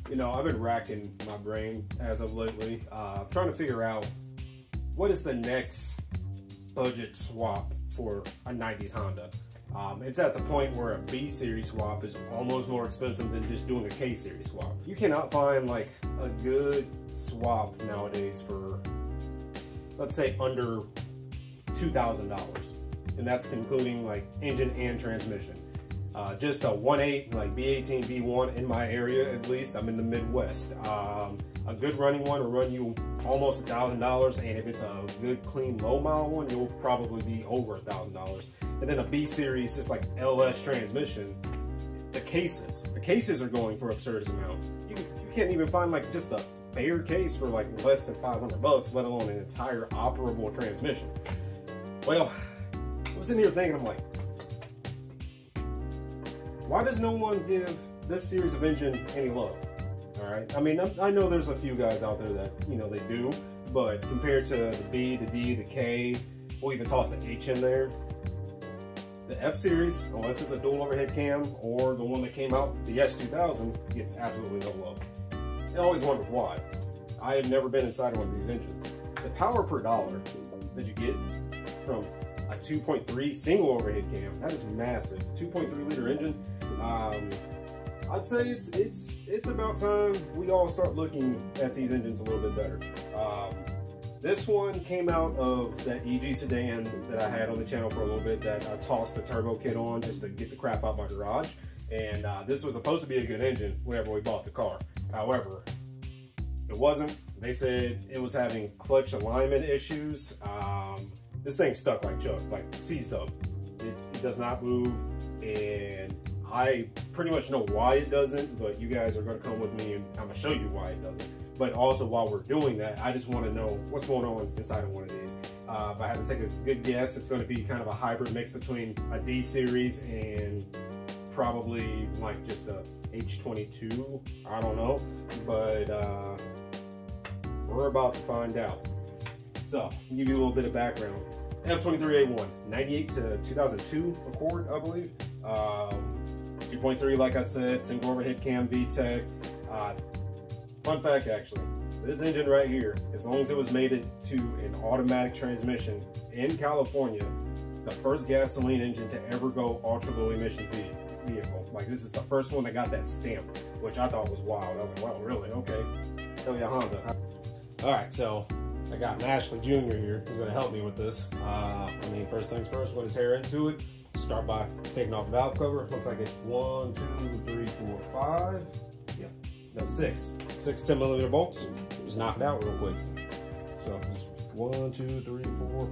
You know, I've been racking my brain as of lately, trying to figure out what is the next budget swap for a 90s Honda. It's at the point where a B series swap is almost more expensive than just doing a K series swap. You cannot find like a good swap nowadays for, let's say, under $2,000, and that's including like engine and transmission. Just a 1.8 like B18, B1 in my area, at least. I'm in the Midwest. A good running one will run you almost $1,000, and if it's a good, clean, low mile one, you'll probably be over $1,000. And then a B series, just like LS transmission, the cases are going for absurd amounts. You can't even find like just a bare case for like less than 500 bucks, let alone an entire operable transmission. Well, I was in here thinking, I'm like, why does no one give this series of engine any love? All right, I mean, I know there's a few guys out there that, you know, they do, but compared to the B, the D, the K, we'll even toss the H in there. The F series, unless it's a dual overhead cam or the one that came out, the S2000, gets absolutely no love. I always wondered why. I had never been inside one of these engines. The power per dollar that you get from a 2.3 single overhead cam, that is massive. 2.3 liter engine. I'd say it's about time we all start looking at these engines a little bit better. This one came out of that EG sedan that I had on the channel for a little bit, that I tossed the turbo kit on just to get the crap out of my garage. And this was supposed to be a good engine whenever we bought the car. However, it wasn't. They said it was having clutch alignment issues. This thing stuck like Chuck, like C-stub. It does not move, and I pretty much know why it doesn't, but you guys are going to come with me and I'm going to show you why it doesn't. But also, while we're doing that, I just want to know what's going on inside of one of these. If I had to take a good guess, it's going to be kind of a hybrid mix between a D series and probably like just a H22. I don't know, but we're about to find out. So, to give you a little bit of background. F23A1, 98 to 2002 Accord, I believe. 2.3, like I said, single overhead cam VTEC. Fun fact, actually, this engine right here, as long as it was mated to an automatic transmission in California, the first gasoline engine to ever go ultra low emissions vehicle. Like, this is the first one that got that stamp, which I thought was wild. I was like, wow, really? Okay. Hell yeah, Honda. All right, so I got Ashley Jr. here. He's going to help me with this. I mean, first things first, we're going to tear into it. Start by taking off the valve cover. Looks like it's 1, 2, 3, 4, 5. Yeah, no, 6 10mm bolts. Just knock it out real quick. So just 1, 2, 3, 4,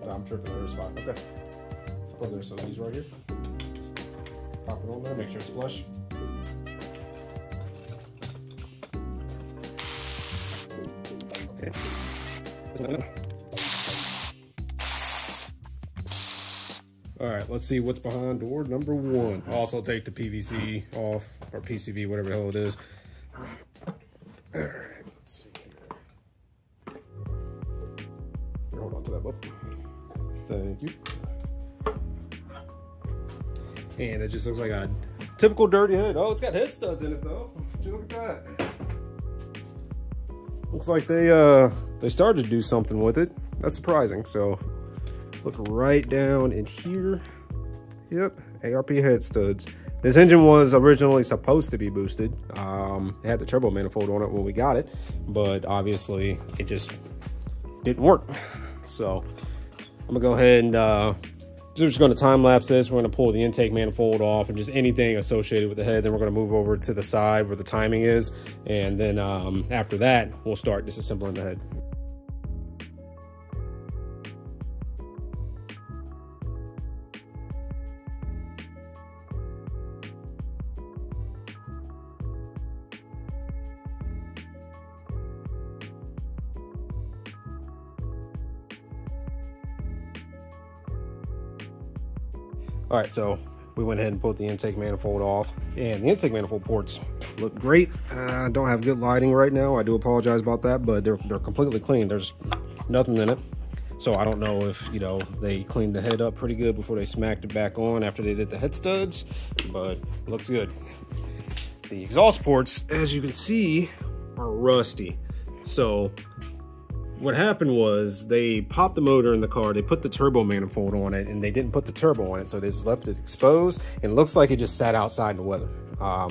5. I'm tripping. There's 5. Okay. I'll put there's some of these right here. Pop it on there. Make sure it's flush. Okay. All right, let's see what's behind door number 1. Also take the PVC off, or PCV, whatever the hell it is. All right, let's see here. Hold on to that book. Thank you. And it just looks like a typical dirty head. Oh, it's got head studs in it though. Would you look at that? Looks like they started to do something with it. That's surprising. So look right down in here. Yep, ARP head studs. This engine was originally supposed to be boosted. It had the turbo manifold on it when we got it, but obviously it just didn't work. So I'm gonna go ahead and we're just gonna time lapse this. We're gonna pull the intake manifold off and just anything associated with the head. Then we're gonna move over to the side where the timing is. And then after that, we'll start disassembling the head. All right, so we went ahead and pulled the intake manifold off, and the intake manifold ports look great. I don't have good lighting right now. I do apologize about that, but they're completely clean. There's nothing in it. So I don't know if, you know, they cleaned the head up pretty good before they smacked it back on after they did the head studs, but it looks good. the exhaust ports, as you can see, are rusty. So what happened was they popped the motor in the car, they put the turbo manifold on it, and they didn't put the turbo on it, so they just left it exposed, and it looks like it just sat outside in the weather.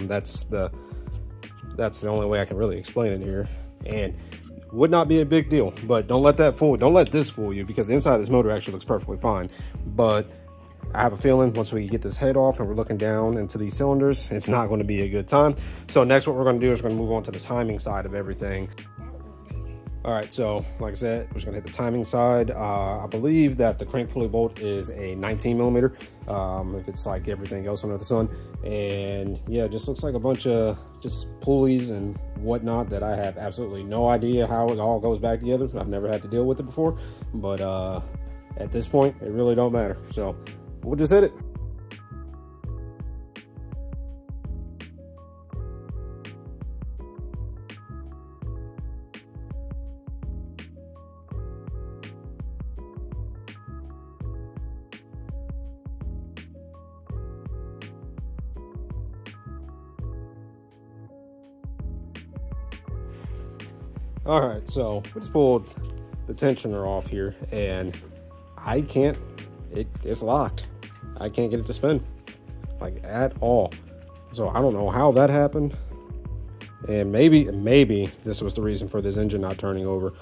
That's the only way I can really explain it here, and would not be a big deal. But don't let this fool you, because the inside of this motor actually looks perfectly fine. But I have a feeling once we get this head off and we're looking down into these cylinders, it's not going to be a good time. So next, what we're going to do is we're going to move on to the timing side of everything. All right, so like I said, we're just gonna hit the timing side. I believe that the crank pulley bolt is a 19 millimeter, if it's like everything else under the sun. And yeah, it just looks like a bunch of just pulleys and whatnot that I have absolutely no idea how it all goes back together. I've never had to deal with it before, but at this point, it really don't matter. So we'll just hit it. All right, so we just pulled the tensioner off here, and I can't, it's locked. I can't get it to spin, like, at all. So I don't know how that happened. And maybe this was the reason for this engine not turning over.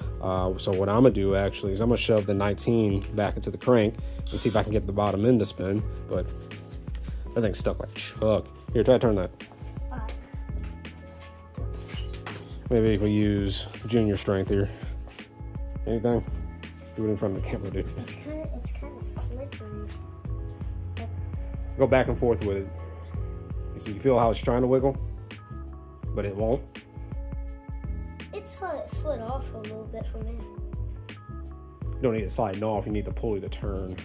So what I'm gonna do actually is I'm gonna shove the 19 back into the crank and see if I can get the bottom end to spin, but that thing's stuck like chuck. Here, try to turn that. Maybe we use junior strength here. Anything? Do it in front of the camera, dude. It's kind of slippery. Go back and forth with it. You feel how it's trying to wiggle, but it won't. It slid off a little bit for me. You don't need it sliding off. You need the pulley to turn.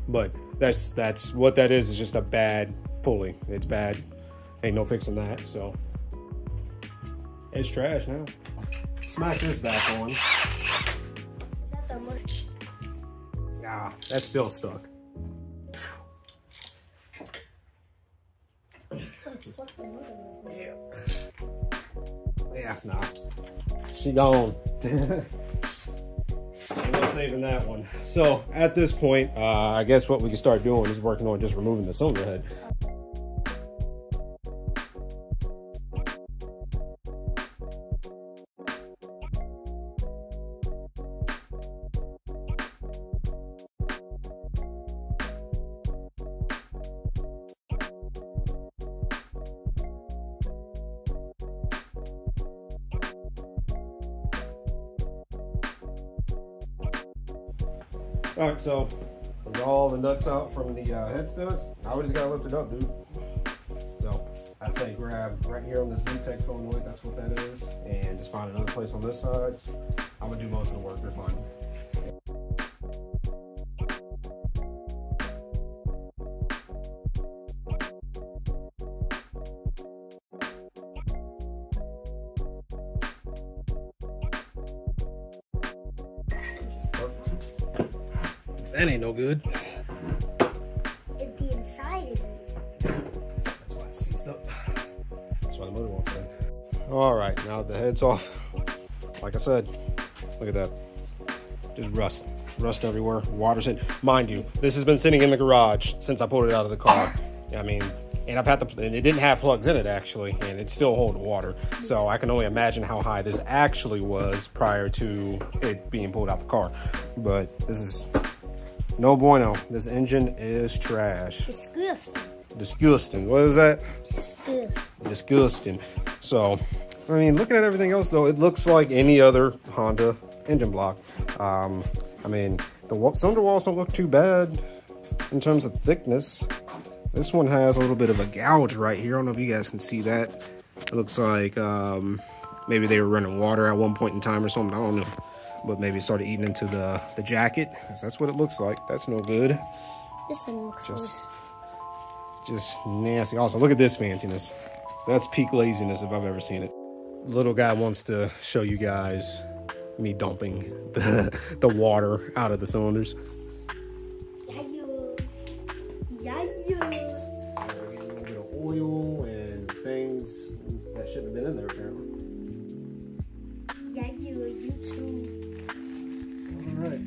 But that's what that is just a bad pulley. It's bad. Ain't no fixing that. So. It's trash now. Smack this back on. Is that the motor? Nah, that's still stuck. Yeah, nah. She gone. No saving that one. So at this point, I guess what we can start doing is working on just removing the cylinder head. All right, so we got all the nuts out from the head studs. Now we just gotta lift it up, dude. So I'd say grab right here on this VTEC solenoid, that's what that is, and just find another place on this side. I'm gonna do most of the work, they're fine. That ain't no good. If the inside isn't. That's why it's seized up. That's why the motor won't spin. All right, now the head's off. Like I said, look at that. Just rust everywhere. Water's in. Mind you, this has been sitting in the garage since I pulled it out of the car. I mean, and and it didn't have plugs in it actually, and it's still holding water. So I can only imagine how high this actually was prior to it being pulled out the car. But this is no bueno. This engine is trash. Disgusting. Disgusting. What is that? Disgusting. Disgusting. So, I mean, looking at everything else though, it looks like any other Honda engine block. I mean, the cylinder walls don't look too bad in terms of thickness. This one has a little bit of a gouge right here. I don't know if you guys can see that. It looks like maybe they were running water at one point in time or something. I don't know. But maybe it started eating into the jacket. That's what it looks like. That's no good. This one looks just nasty. Also, look at this fanciness. That's peak laziness if I've ever seen it. Little guy wants to show you guys me dumping the water out of the cylinders. Yeah. A little bit of oil and in there apparently. Yeah, you too. All right.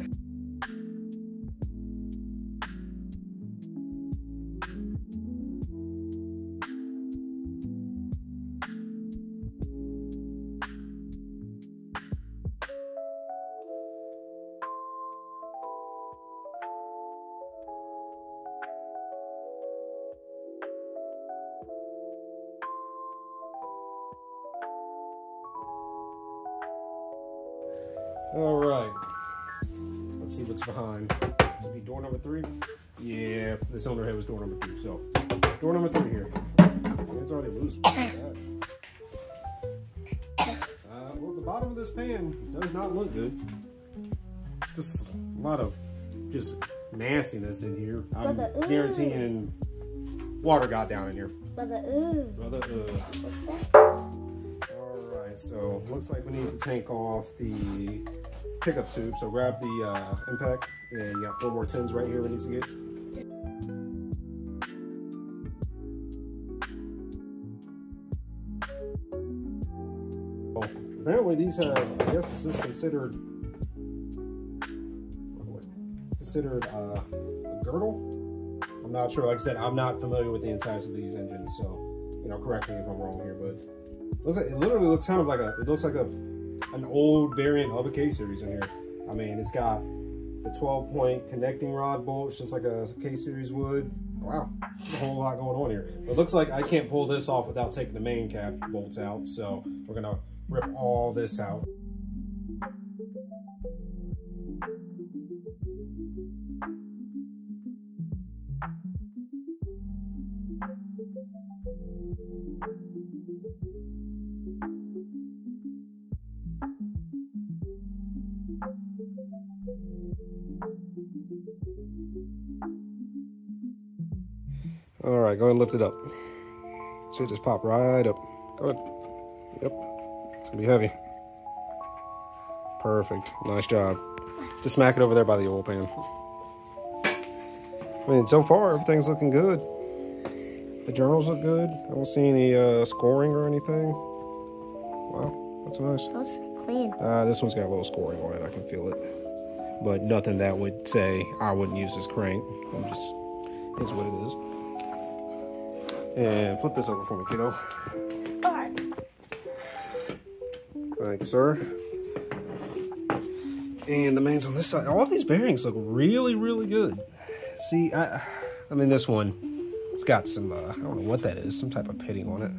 All right, let's see what's behind. This will be door number 3. Yeah, the cylinder head was door number 2. So, door number 3 here. It's already loose. Well, the bottom of this pan does not look good. Just a lot of just nastiness in here. I'm guaranteeing water got down in here. Brother, what's that? Alright, so looks like we need to tank off the pickup tube. So grab the impact, and you got 4 more tins right here we need to get. Well, apparently these have, I guess this is considered a girdle. I'm not sure. Like I said, I'm not familiar with the insides of these engines, so you know, correct me if I'm wrong here. But it literally looks kind of like an old variant of a K series in here. I mean, it's got the 12-point connecting rod bolts, just like a K series would. Wow, there's a whole lot going on here. It looks like I can't pull this off without taking the main cap bolts out, so we're gonna rip all this out. All right, go ahead and lift it up. See it just pop right up. Go ahead. Yep, it's gonna be heavy. Perfect, nice job. Just smack it over there by the oil pan. I mean, so far, everything's looking good. The journals look good. I don't see any scoring or anything. Wow, that's nice. That's clean. This one's got a little scoring on it, I can feel it. But nothing that would say I wouldn't use this crank. I'm just, it's what it is. And flip this over for me, kiddo. Alright. Thank you, sir. And the mains on this side. All these bearings look really, really good. See, I mean, this one, it's got some, I don't know what that is, some type of pitting on it.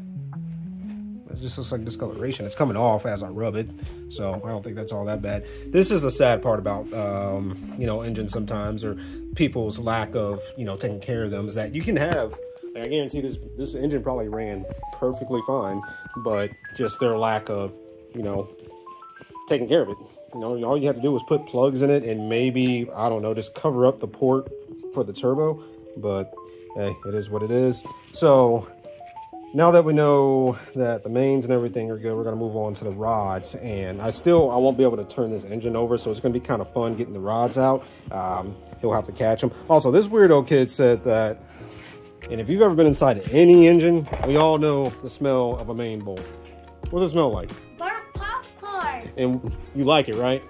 It just looks like discoloration. It's coming off as I rub it, so I don't think that's all that bad. This is the sad part about, you know, engines sometimes, or people's lack of, you know, taking care of them, is that you can have, I guarantee this engine probably ran perfectly fine, but just their lack of, you know, taking care of it. You know, all you have to do was put plugs in it and maybe, I don't know, just cover up the port for the turbo. But hey, it is what it is. So now that we know that the mains and everything are good, we're going to move on to the rods. And I won't be able to turn this engine over, so it's going to be kind of fun getting the rods out. He'll have to catch them. Also, this weirdo kid said that, and if you've ever been inside any engine, we all know the smell of a main bolt. What does it smell like? Burnt popcorn. And you like it, right?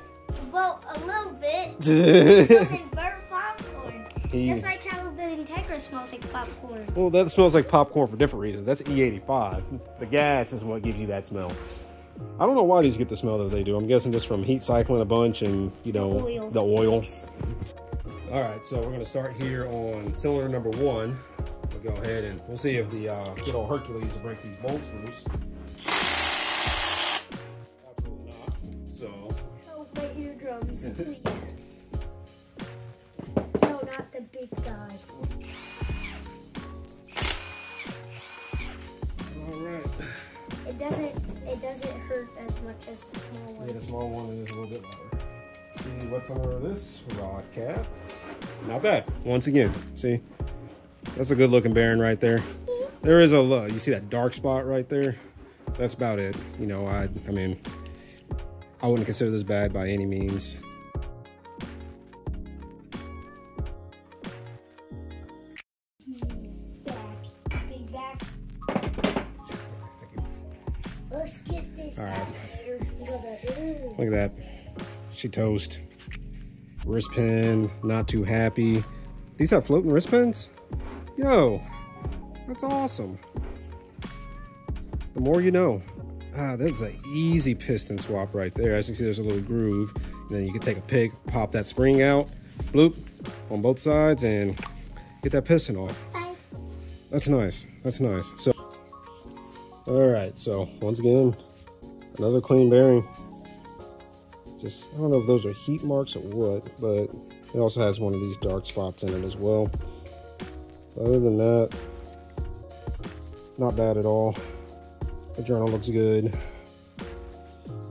Well, a little bit. It's like burnt popcorn. Just like how the Integra smells like popcorn. Well, that smells like popcorn for different reasons. That's E85. The gas is what gives you that smell. I don't know why these get the smell that they do. I'm guessing just from heat cycling a bunch and, you know, the oil. All right, so we're going to start here on cylinder number 1. We'll go ahead and we'll see if the good old Hercules will break these bolts loose. Absolutely not. So. Oh, my eardrums, please. No, not the big guy. All right. It doesn't hurt as much as the small one. Yeah, the small one is a little bit louder. See what's under this rod cap. Not bad. Once again, see. That's a good looking bearing right there. There is you see that dark spot right there? That's about it. You know, I mean, I wouldn't consider this bad by any means. Big back. Let's get this All right. out of here. Look at that. She toast. Wrist pin, not too happy. These have floating wrist pins? Yo, that's awesome. The more you know. That's an easy piston swap right there. As you can see, there's a little groove. And then you can take a pick, pop that spring out, bloop, on both sides, and get that piston off. Bye. That's nice. That's nice. So, all right. So once again, another clean bearing. Just, I don't know if those are heat marks or what, but it also has one of these dark spots in it as well. Other than that, not bad at all. The journal looks good.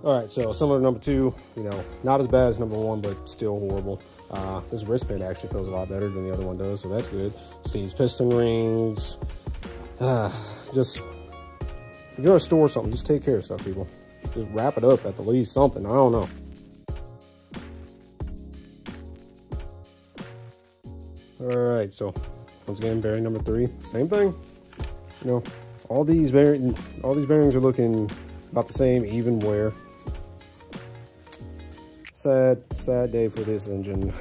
All right, so similar to number 2, you know, not as bad as number 1, but still horrible. This wristband actually feels a lot better than the other one does, so that's good. See these piston rings. Just, if you're gonna store something, just take care of stuff, people. Just wrap it up at the least, something, I don't know. All right, so once again, bearing number 3, same thing. You know, all these bearings are looking about the same, even wear. Sad day for this engine.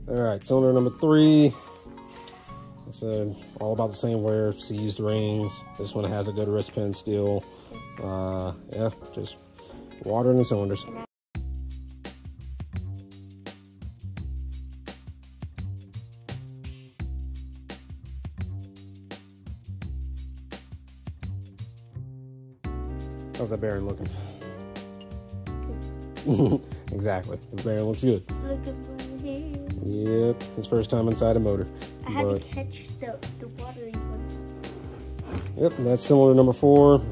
All right, cylinder number 3. I said all about the same wear, seized rings. This one has a good wrist pin still. Yeah, just water in the cylinders. How's that bearing looking? Exactly, the bearing looks good. Look at my hand. Yep, his first time inside a motor. I had to catch the watering one. Yep, that's similar to number 4.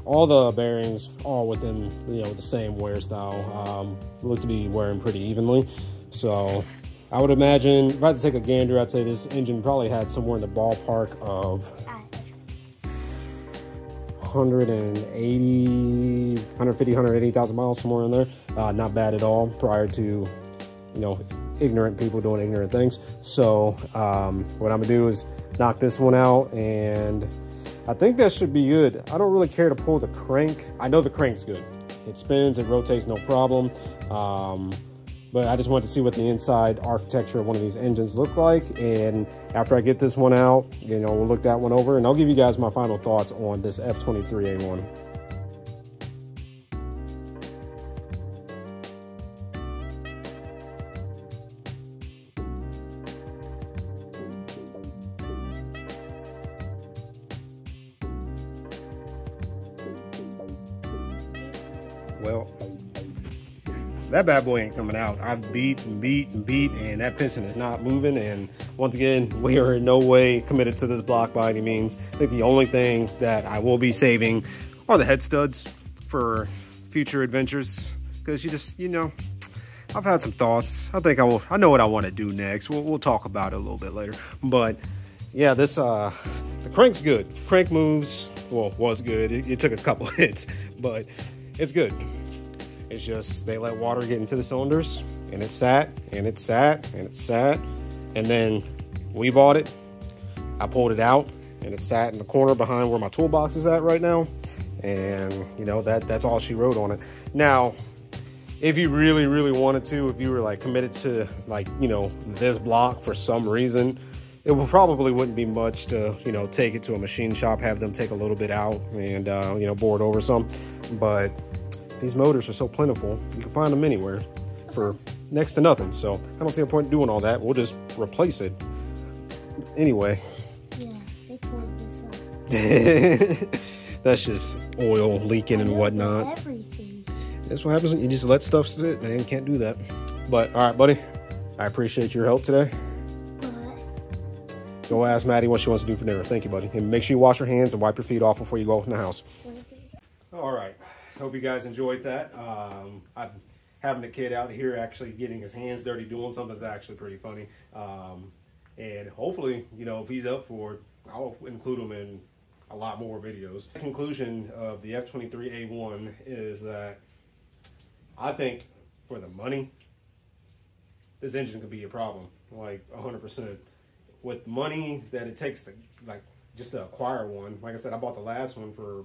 All the bearings, all within, you know, the same wear style. Look to be wearing pretty evenly. So I would imagine, if I had to take a gander, I'd say this engine probably had somewhere in the ballpark of 180,000 miles, somewhere in there. Not bad at all prior to, you know, ignorant people doing ignorant things. So what I'm gonna do is knock this one out, and I think that should be good. I don't really care to pull the crank. I know the crank's good. It spins, it rotates, no problem. But I just wanted to see what the inside architecture of one of these engines look like. And after I get this one out, you know, we'll look that one over, and I'll give you guys my final thoughts on this F23A1. Well, that bad boy ain't coming out. I've beat and beat and beat, and that piston is not moving. And once again, we are in no way committed to this block by any means. I think the only thing that I will be saving are the head studs for future adventures, because you know, I've had some thoughts. I think I know what I want to do next. We'll talk about it a little bit later. But yeah, this the crank's good. Crank moves, well, was good. It took a couple hits, but it's good. It's just they let water get into the cylinders, and it sat, and it sat, and it sat. And then we bought it. I pulled it out, and it sat in the corner behind where my toolbox is at right now. And you know, that's all she wrote on it. Now, if you really, really wanted to, if you were like committed to, like, you know, this block for some reason, it probably wouldn't be much to, you know, take it to a machine shop, have them take a little bit out and, you know, bore it over some. But these motors are so plentiful, you can find them anywhere for next to nothing. So I don't see a point in doing all that. We'll just replace it. Anyway. Yeah, they tore this up. That's just oil leaking and whatnot. Everything. That's what happens when you just let stuff sit, and you can't do that. But all right, buddy, I appreciate your help today. Go ask Maddie what she wants to do for dinner. Thank you, buddy. And make sure you wash your hands and wipe your feet off before you go in the house. All right. Hope you guys enjoyed that. I'm having a kid out here actually getting his hands dirty doing something that's actually pretty funny. And hopefully, you know, if he's up for it, I'll include him in a lot more videos. The conclusion of the F23A1 is that I think for the money, this engine could be a problem, like 100%. With money that it takes to, like, just to acquire one. Like I said, I bought the last one for,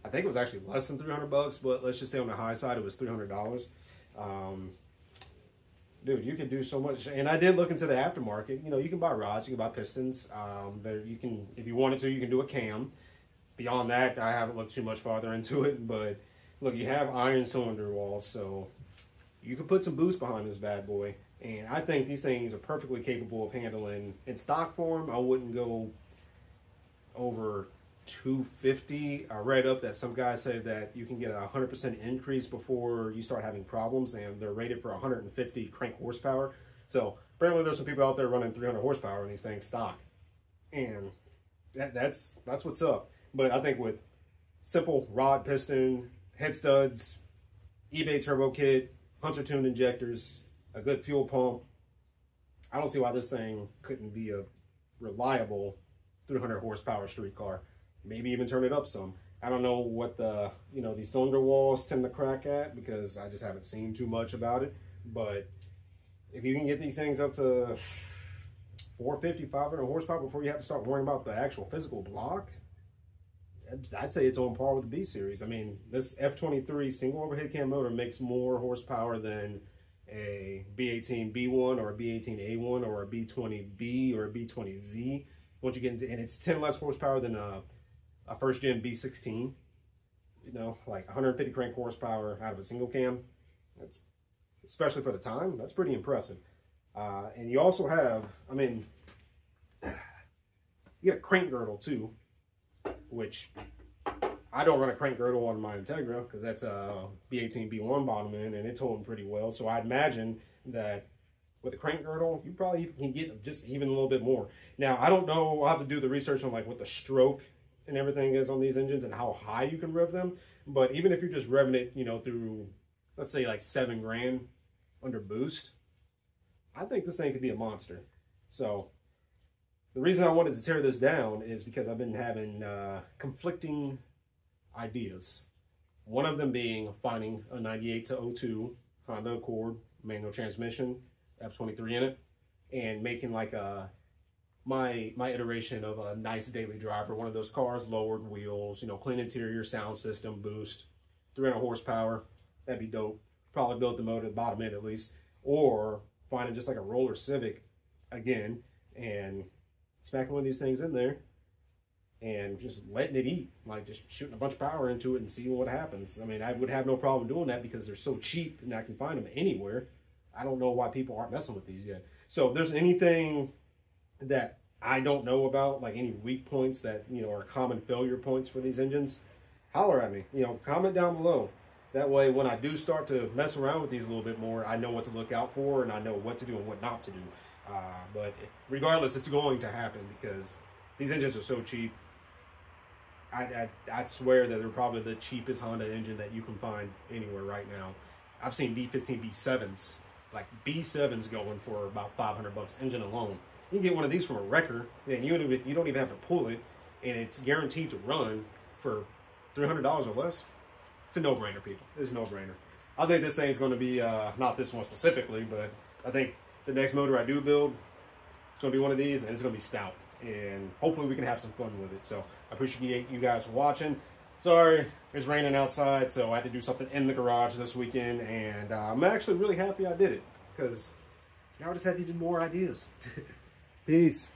I think it was actually less than 300 bucks, but let's just say on the high side, it was $300. Dude, you can do so much. And I did look into the aftermarket. You know, you can buy rods, you can buy pistons. There, you can, if you wanted to, you can do a cam. Beyond that, I haven't looked too much farther into it, but look, you have iron cylinder walls, so you can put some boost behind this bad boy. And I think these things are perfectly capable of handling, in stock form, I wouldn't go over 250. I read up that some guys say that you can get a 100% increase before you start having problems, and they're rated for 150 crank horsepower. So apparently there's some people out there running 300 horsepower in these things stock. And that's what's up. But I think with simple rod, piston, head studs, eBay turbo kit, Hunter tuned injectors, a good fuel pump, I don't see why this thing couldn't be a reliable 300 horsepower street car. Maybe even turn it up some. I don't know what the, you know, these cylinder walls tend to crack at, because I just haven't seen too much about it. But if you can get these things up to 450, 500 horsepower before you have to start worrying about the actual physical block, I'd say it's on par with the B series. I mean, this F23 single overhead cam motor makes more horsepower than a B18 B1 or a B18A1 or a B20B or a B20Z. Once you get into, and it's 10 less horsepower than a first gen B16. You know, like 150 crank horsepower out of a single cam. That's, especially for the time, that's pretty impressive. And you also have, I mean, you got a crank girdle too, which I don't run a crank girdle on my Integra because that's a B18 B1 bottom end, and it's holding pretty well. So I'd imagine that with a crank girdle, you probably can get just even a little bit more. Now, I don't know, I'll have to do the research on like what the stroke and everything is on these engines and how high you can rev them. But even if you're just revving it, you know, through, let's say like 7 grand under boost, I think this thing could be a monster. So the reason I wanted to tear this down is because I've been having conflicting ideas. One of them being finding a 98 to 02 Honda Accord manual transmission, F23 in it, and making like a my iteration of a nice daily drive for one of those cars, lowered wheels, you know, clean interior, sound system, boost, 300 horsepower. That'd be dope. Probably build the motor, bottom end at least, or finding just like a roller Civic again and smacking one of these things in there and just letting it eat, like just shooting a bunch of power into it and seeing what happens. I mean, I would have no problem doing that because they're so cheap and I can find them anywhere. I don't know why people aren't messing with these yet. So if there's anything that I don't know about, like any weak points that, you know, are common failure points for these engines, holler at me, you know, comment down below. That way, when I do start to mess around with these a little bit more, I know what to look out for and I know what to do and what not to do. But regardless, it's going to happen because these engines are so cheap. I'd swear that they're probably the cheapest Honda engine that you can find anywhere right now. I've seen D15 B7s, like B7s going for about 500 bucks engine alone. You can get one of these from a wrecker, and you don't even have to pull it, and it's guaranteed to run for $300 or less. It's a no-brainer, people. It's a no-brainer. I think this thing's going to be, not this one specifically, but I think the next motor I do build, it's going to be one of these, and it's going to be stout. And hopefully we can have some fun with it. So I appreciate you guys for watching. Sorry, it's raining outside, so I had to do something in the garage this weekend, and I'm actually really happy I did it, because now I just have even more ideas. Peace.